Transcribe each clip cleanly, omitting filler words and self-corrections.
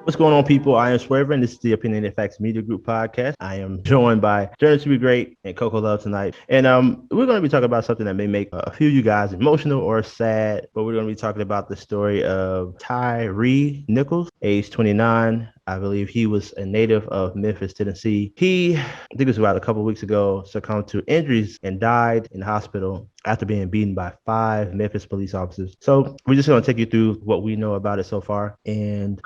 What's going on, people? I am Swerver, and this is the Opinionated Facts Media Group podcast. I am joined by Journey to be Great and Coco Love tonight. And we're going to be talking about something that may make a few of you guys emotional or sad, but we're going to be talking about the story of Tyre Nichols, age 29. I believe he was a native of Memphis, Tennessee. I think it was about a couple of weeks ago, succumbed to injuries and died in the hospital after being beaten by 5 Memphis police officers. So we're just going to take you through what we know about it so far. And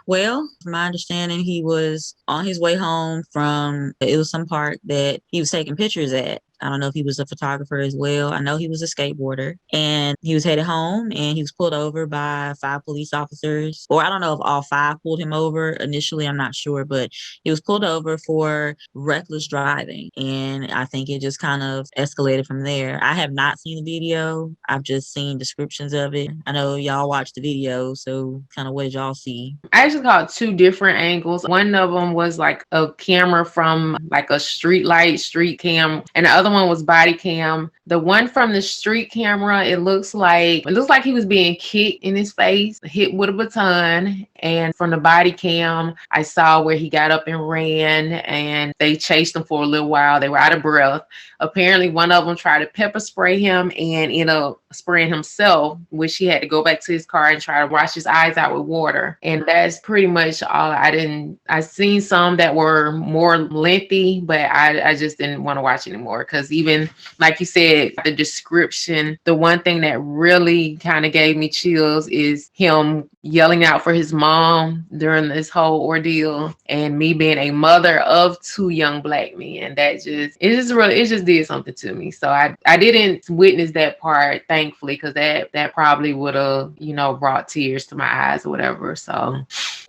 Well, from my understanding, he was on his way home from, it was some park that he was taking pictures at. I don't know if he was a photographer as well. I know he was a skateboarder, and he was headed home, and he was pulled over by 5 police officers. Or I don't know if all 5 pulled him over initially. I'm not sure, but he was pulled over for reckless driving. And I think it just kind of escalated from there. I have not seen the video. I've just seen descriptions of it. I know y'all watched the video. So kind of what did y'all see? I actually caught 2 different angles. One of them was like a camera from like a street cam, and the other one was body cam. The one from the street camera, it looks like he was being kicked in his face, hit with a baton. And from the body cam, I saw where he got up and ran, and they chased him for a little while. They were out of breath. Apparently, one of them tried to pepper spray him and ended up spraying himself, which he had to go back to his car and try to wash his eyes out with water. And that's pretty much all. I seen some that were more lengthy, but I just didn't want to watch anymore, because even like you said, the description, the one thing that really kind of gave me chills is him yelling out for his mom during this whole ordeal, and me being a mother of 2 young black men. It just did something to me. So I didn't witness that part, thankfully, because that probably would have, brought tears to my eyes or whatever. So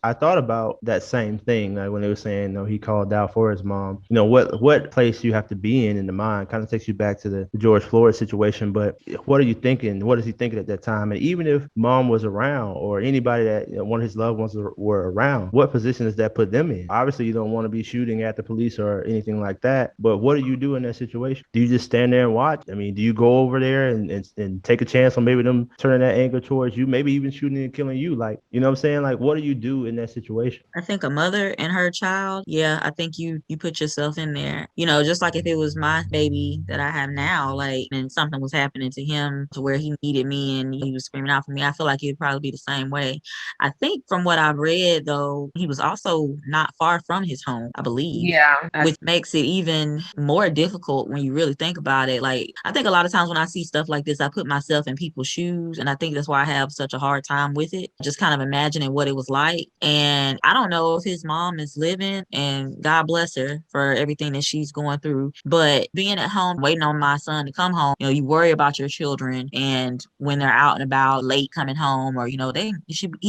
I thought about that same thing, like when they were saying, he called out for his mom. What place you have to be in the mind kind of takes you back to the George Floyd situation. But what are you thinking? What is he thinking at that time? And even if mom was around, or anybody that one of his loved ones were around, what position does that put them in? Obviously, you don't want to be shooting at the police or anything like that. But what do you do in that situation? Do you just stand there and watch? I mean, do you go over there and take a chance on maybe them turning that anger towards you, maybe even shooting and killing you? Like, you know what I'm saying? Like, what do you do in that situation? I think a mother and her child, yeah, I think you put yourself in there. Just like if it was my baby that I have now, like, and something was happening to him to where he needed me and he was screaming out for me, I feel like it would probably be the same way. I think from what I've read, though, he was also not far from his home, I believe, yeah, which makes it even more difficult when you really think about it. Like, I think a lot of times when I see stuff like this, I put myself in people's shoes, and I think that's why I have such a hard time with it, just kind of imagining what it was like. And I don't know if his mom is living, and God bless her for everything that she's going through, but being at home waiting on my son to come home, you worry about your children, and when they're out and about late coming home, or he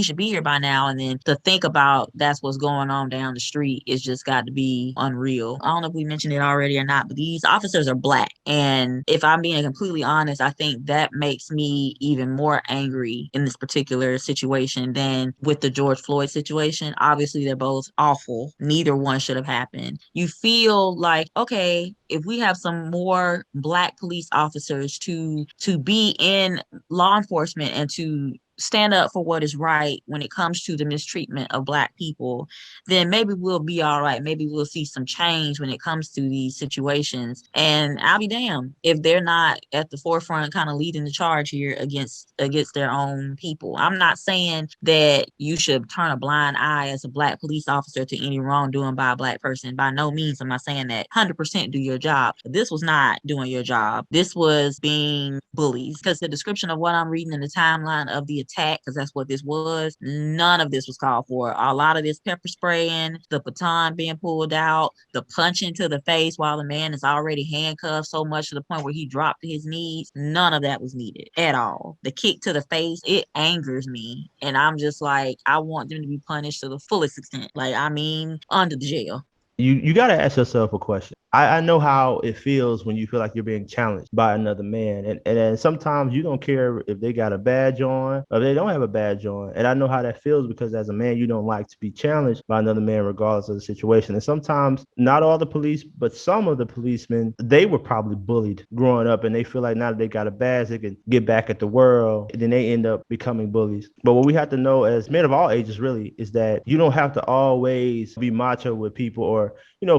should be here by now, and then to think about that's what's going on down the street, it's just got to be unreal. I don't know if we mentioned it already or not, but these officers are black, and if I'm being completely honest, I think that makes me even more angry in this particular situation than with the George Floyd situation. Obviously, they're both awful. Neither one should have happened. You feel like, okay, if we have some more black police officers to be in law enforcement and to stand up for what is right when it comes to the mistreatment of black people, then maybe we'll be all right. Maybe we'll see some change when it comes to these situations. And I'll be damned if they're not at the forefront kind of leading the charge here against their own people. I'm not saying that you should turn a blind eye as a black police officer to any wrongdoing by a black person. By no means am I saying that. 100% do your job. This was not doing your job. This was being bullies, because the description of what I'm reading in the timeline of the attack, because that's what this was, none of this was called for. A lot of this pepper spraying, the baton being pulled out, the punching to the face while the man is already handcuffed so much to the point where he dropped to his knees, none of that was needed at all. The kick to the face, it angers me, and I'm just like, I want them to be punished to the fullest extent, like, I mean, under the jail. you got to ask yourself a question. I know how it feels when you feel like you're being challenged by another man. And then sometimes you don't care if they got a badge on or if they don't have a badge on. And I know how that feels because as a man, you don't like to be challenged by another man regardless of the situation. And sometimes not all the police, but some of the policemen, they were probably bullied growing up and they feel like now that they got a badge, they can get back at the world. And then they end up becoming bullies. But what we have to know as men of all ages really is that you don't have to always be macho with people or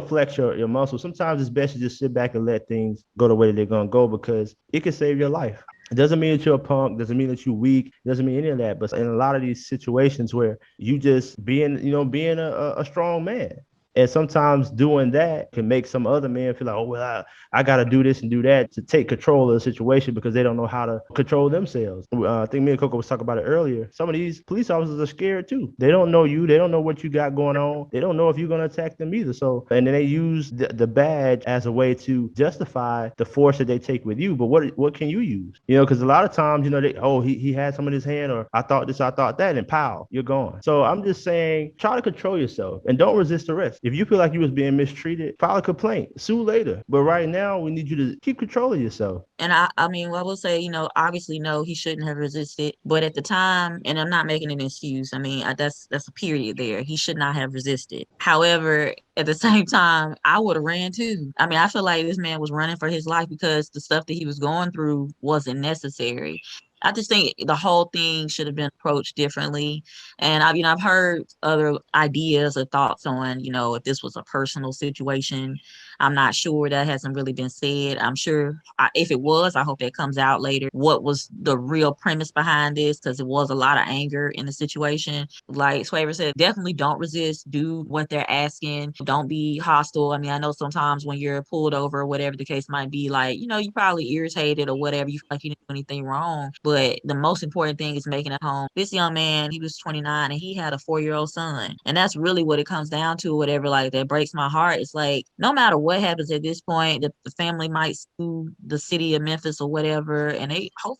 flex your muscles. Sometimes it's best to just sit back and let things go the way they're going to go because it can save your life. It doesn't mean that you're a punk, doesn't mean that you're weak, doesn't mean any of that. But in a lot of these situations where you just being a strong man. And sometimes doing that can make some other men feel like, oh, well, I got to do this and do that to take control of the situation because they don't know how to control themselves. I think me and Coco was talking about it earlier. Some of these police officers are scared too. They don't know you. They don't know what you got going on. They don't know if you're going to attack them either. So, and then they use the badge as a way to justify the force that they take with you. But what can you use? Because a lot of times, he had some in his hand or I thought this, I thought that, and pow, you're gone. So I'm just saying, try to control yourself and don't resist arrest. If you feel like you was being mistreated, file a complaint, sue later. But right now, we need you to keep control of yourself. And I mean, I will say, obviously, no, he shouldn't have resisted. But at the time, and I'm not making an excuse. I mean, that's a period there. He should not have resisted. However, at the same time, I would have ran too. I mean, I feel like this man was running for his life because the stuff that he was going through wasn't necessary. I just think the whole thing should have been approached differently. And I've heard other ideas or thoughts on, if this was a personal situation. I'm not sure. That hasn't really been said. I'm sure if it was, I hope that comes out later. What was the real premise behind this? Because it was a lot of anger in the situation. Like Swaver said, definitely don't resist. Do what they're asking. Don't be hostile. I mean, I know sometimes when you're pulled over or whatever the case might be, like, you probably irritated or whatever. You feel like you didn't do anything wrong. But the most important thing is making it home. This young man, he was 29 and he had a 4-year-old son. And that's really what it comes down to, whatever, like, that breaks my heart. It's like, no matter what happens at this point, the family might sue the city of Memphis or whatever, and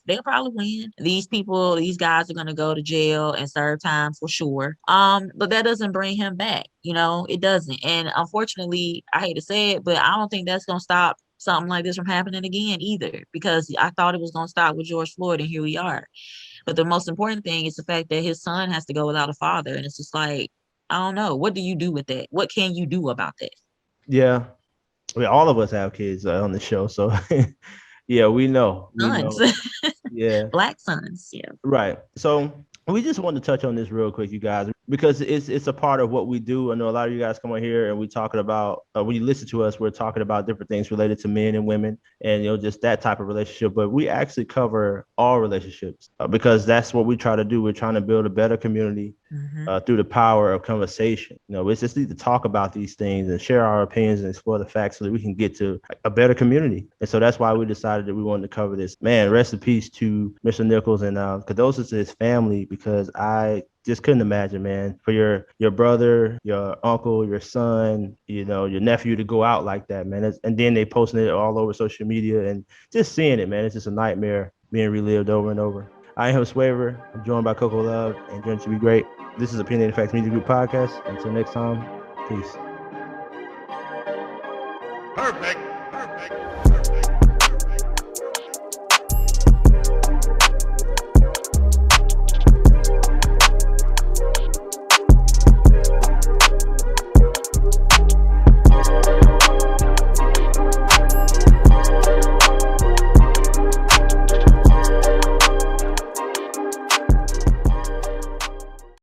they'll probably win. These guys are going to go to jail and serve time for sure. But that doesn't bring him back. It doesn't. And unfortunately, I hate to say it, but I don't think that's going to stop something like this from happening again either, because I thought it was going to stop with George Floyd, and here we are. But the most important thing is the fact that his son has to go without a father. And it's just like, I don't know. What do you do with that? What can you do about that? Yeah. I mean, all of us have kids on the show. So, yeah, we know. Sons. Yeah. Black sons. Yeah. Right. So we just want to touch on this real quick, you guys, because it's a part of what we do. I know a lot of you guys come on here and we talking about, when you listen to us, we're talking about different things related to men and women and, just that type of relationship. But we actually cover all relationships because that's what we try to do. We're trying to build a better community through the power of conversation. We just need to talk about these things and share our opinions and explore the facts so that we can get to a better community. And so that's why we decided that we wanted to cover this. Man, rest in peace to Mr. Nichols and condolences to his family, because I just couldn't imagine, man, for your brother, your uncle, your son, your nephew to go out like that, man. And then they posting it all over social media and just seeing it, man. It's just a nightmare being relived over and over. I am Swaver. I'm joined by Coco Love and Journey to Be Great. This is Opinionated Facts Media Group podcast. Until next time, peace.